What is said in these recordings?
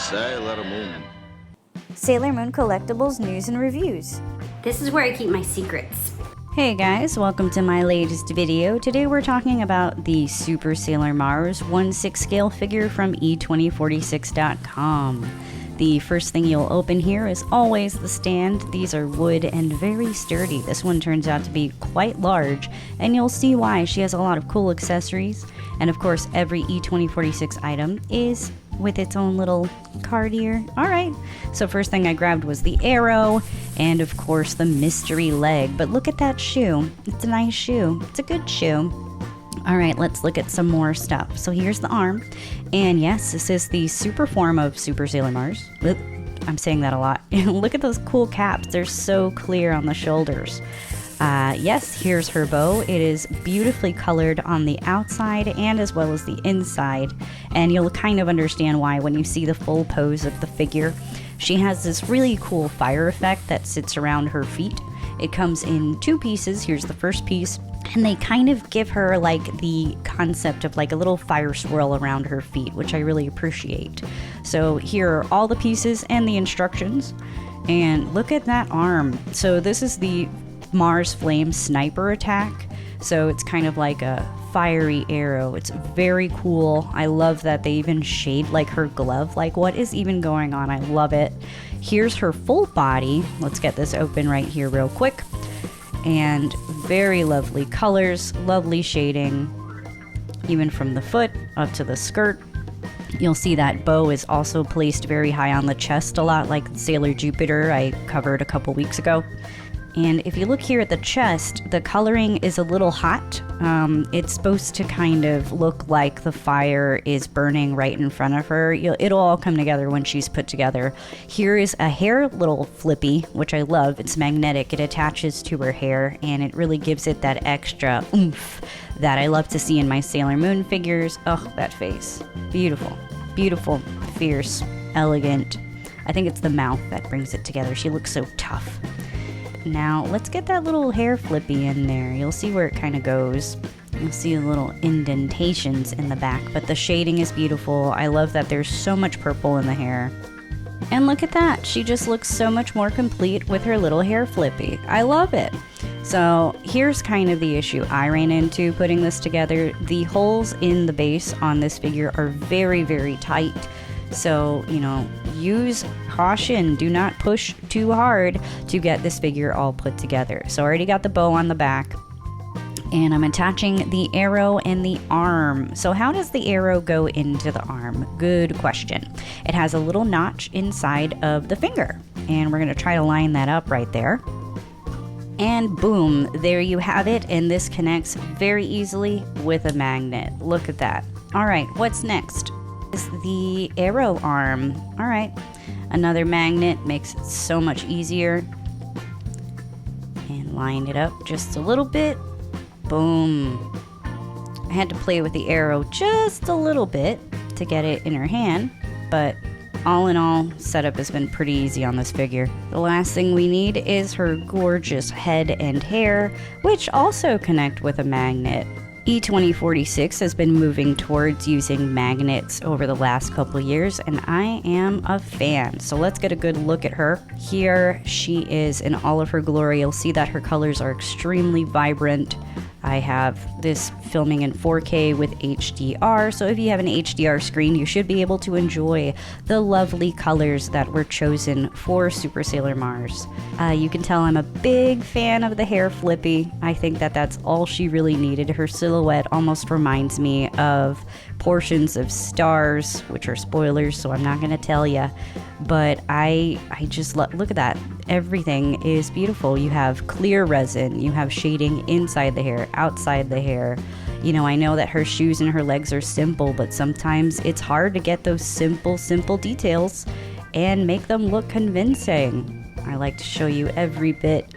Sailor Moon. Sailor Moon Collectibles News and Reviews. This is where I keep my secrets. Hey guys, welcome to my latest video. Today we're talking about the Super Sailor Mars 1/6 scale figure from e2046.com. The first thing you'll open here is always the stand. These are wood and very sturdy. This one turns out to be quite large, and you'll see why. She has a lot of cool accessories, and of course every e2046 item is with its own little card here. Alright, so first thing I grabbed was the arrow, and of course the mystery leg. But look at that shoe. It's a nice shoe. It's a good shoe. Alright, let's look at some more stuff. So here's the arm, and yes, this is the super form of Super Sailor Mars. Oop, I'm saying that a lot. Look at those cool caps. They're so clear on the shoulders. Yes, here's her bow. It is beautifully colored on the outside and as well as the inside, and you'll kind of understand why when you see the full pose of the figure. She has this really cool fire effect that sits around her feet. It comes in two pieces. Here's the first piece, and they kind of give her like the concept of like a little fire swirl around her feet, which I really appreciate. So here are all the pieces and the instructions, and look at that arm. So this is the Mars Flame Sniper attack, so it's kind of like a fiery arrow. It's very cool. I love that they even shade like her glove. Like, what is even going on? I love it. Here's her full body. Let's get this open right here real quick. And very lovely colors, lovely shading, even from the foot up to the skirt. You'll see that bow is also placed very high on the chest, a lot like Sailor Jupiter I covered a couple weeks ago. And if you look here at the chest, the coloring is a little hot. It's supposed to kind of look like the fire is burning right in front of her. It'll all come together when she's put together. Here is a hair little flippy, which I love. It's magnetic. It attaches to her hair, and it really gives it that extra oomph that I love to see in my Sailor Moon figures. Oh, that face. Beautiful. Beautiful, fierce, elegant. I think it's the mouth that brings it together. She looks so tough. Now, let's get that little hair flippy in there. You'll see where it kind of goes. You'll see the little indentations in the back, but the shading is beautiful. I love that there's so much purple in the hair. And look at that. She just looks so much more complete with her little hair flippy. I love it. So here's kind of the issue I ran into putting this together. The holes in the base on this figure are very, very tight. So, you know, use caution. Do not push too hard to get this figure all put together. So I already got the bow on the back, and I'm attaching the arrow and the arm. So how does the arrow go into the arm? Good question. It has a little notch inside of the finger, and we're going to try to line that up right there. And boom, there you have it. And this connects very easily with a magnet. Look at that. All right, what's next? Is the arrow arm. All right, another magnet makes it so much easier. And line it up just a little bit. Boom. I had to play with the arrow just a little bit to get it in her hand, but all in all, setup has been pretty easy on this figure. The last thing we need is her gorgeous head and hair, which also connect with a magnet. E2046 has been moving towards using magnets over the last couple years, and I am a fan. So let's get a good look at her. Here she is in all of her glory. You'll see that her colors are extremely vibrant. I have this filming in 4K with HDR, so if you have an HDR screen, you should be able to enjoy the lovely colors that were chosen for Super Sailor Mars. You can tell I'm a big fan of the hair flippy. I think that that's all she really needed. Her silhouette almost reminds me of portions of Stars, which are spoilers, so I'm not going to tell you. But I just look at that. Everything is beautiful. You have clear resin, you have shading inside the hair, outside the hair. You know, I know that her shoes and her legs are simple, but sometimes it's hard to get those simple details and make them look convincing. I like to show you every bit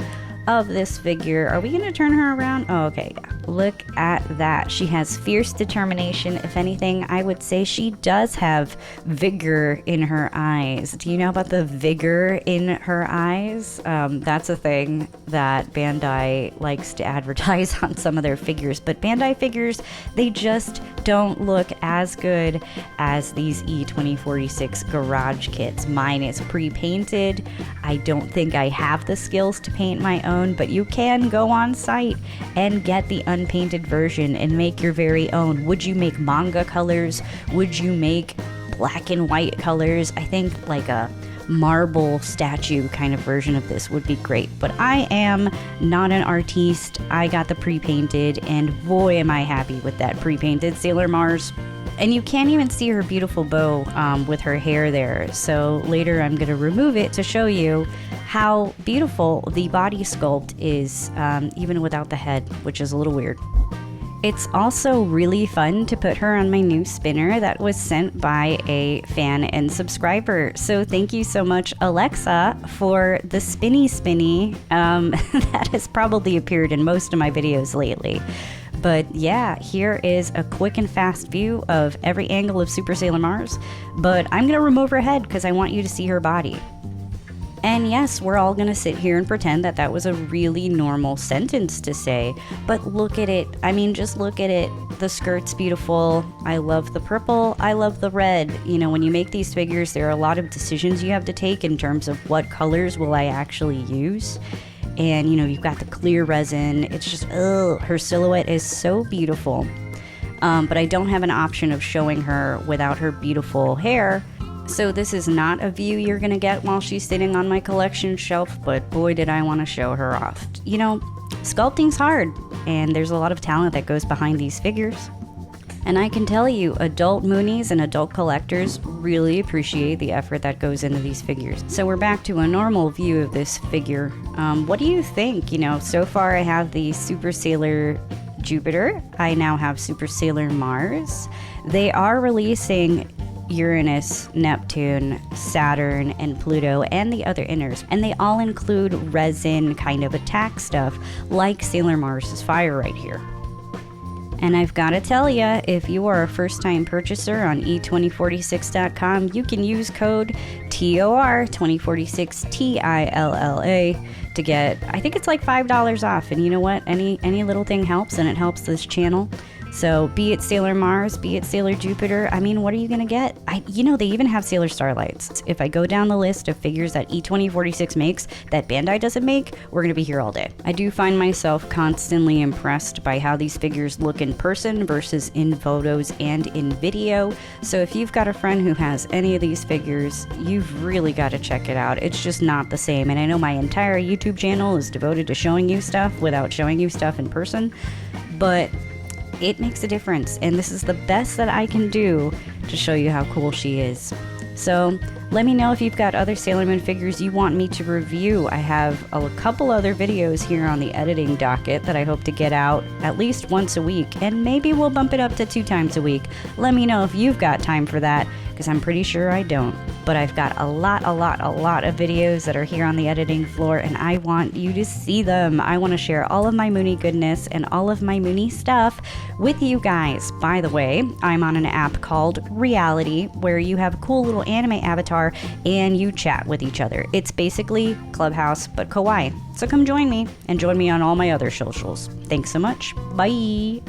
of this figure. Are we going to turn her around? Oh, okay, yeah. look at that. She has fierce determination. If anything, I would say she does have vigor in her eyes. Do you know about the vigor in her eyes? That's a thing that Bandai likes to advertise on some of their figures, but Bandai figures, they just don't look as good as these E2046 garage kits. Mine is pre-painted. I don't think I have the skills to paint my own, but you can go on site and get the unpainted version and make your very own. Would you make manga colors? Would you make black and white colors? I think like a marble statue kind of version of this would be great, but I am not an artiste. I got the pre-painted, and boy am I happy with that pre-painted Sailor Mars. And you can't even see her beautiful bow with her hair there, so later I'm going to remove it to show you how beautiful the body sculpt is, even without the head, which is a little weird. It's also really fun to put her on my new spinner that was sent by a fan and subscriber. So thank you so much, Alexa, for the spinny that has probably appeared in most of my videos lately. But yeah, here is a quick and fast view of every angle of Super Sailor Mars. But I'm going to remove her head because I want you to see her body. And yes, we're all gonna sit here and pretend that that was a really normal sentence to say, but look at it. I mean, just look at it. The skirt's beautiful. I love the purple. I love the red. You know, when you make these figures, there are a lot of decisions you have to take in terms of what colors will I actually use. And, you know, you've got the clear resin. It's just, her silhouette is so beautiful. But I don't have an option of showing her without her beautiful hair. So this is not a view you're gonna get while she's sitting on my collection shelf, but boy did I want to show her off. You know, sculpting's hard, and there's a lot of talent that goes behind these figures. And I can tell you, adult Moonies and adult collectors really appreciate the effort that goes into these figures. So we're back to a normal view of this figure. What do you think? You know, so far I have the Super Sailor Jupiter. I now have Super Sailor Mars. They are releasing Uranus, Neptune, Saturn, and Pluto, and the other inners, and they all include resin kind of attack stuff like Sailor Mars' fire right here. And I've got to tell you, if you are a first-time purchaser on e2046.com, you can use code TOR2046 TILLA to get, I think it's like $5 off. And you know what? Any little thing helps, and it helps this channel. So be it Sailor Mars, be it Sailor Jupiter, I mean, what are you going to get? You know, they even have Sailor Starlights. If I go down the list of figures that E2046 makes that Bandai doesn't make, we're going to be here all day. I do find myself constantly impressed by how these figures look in person versus in photos and in video. So if you've got a friend who has any of these figures, you've really got to check it out. It's just not the same. And I know my entire YouTube channel is devoted to showing you stuff without showing you stuff in person, but it makes a difference, and this is the best that I can do to show you how cool she is. So let me know if you've got other Sailor Moon figures you want me to review. I have a couple other videos here on the editing docket that I hope to get out at least once a week, and maybe we'll bump it up to 2 times a week. Let me know if you've got time for that, because I'm pretty sure I don't. But I've got a lot of videos that are here on the editing floor, and I want you to see them. I want to share all of my Mooney goodness and all of my Mooney stuff with you guys. By the way, I'm on an app called Reality, where you have a cool little anime avatar and you chat with each other. It's basically Clubhouse, but kawaii. So come join me, and join me on all my other socials. Thanks so much. Bye.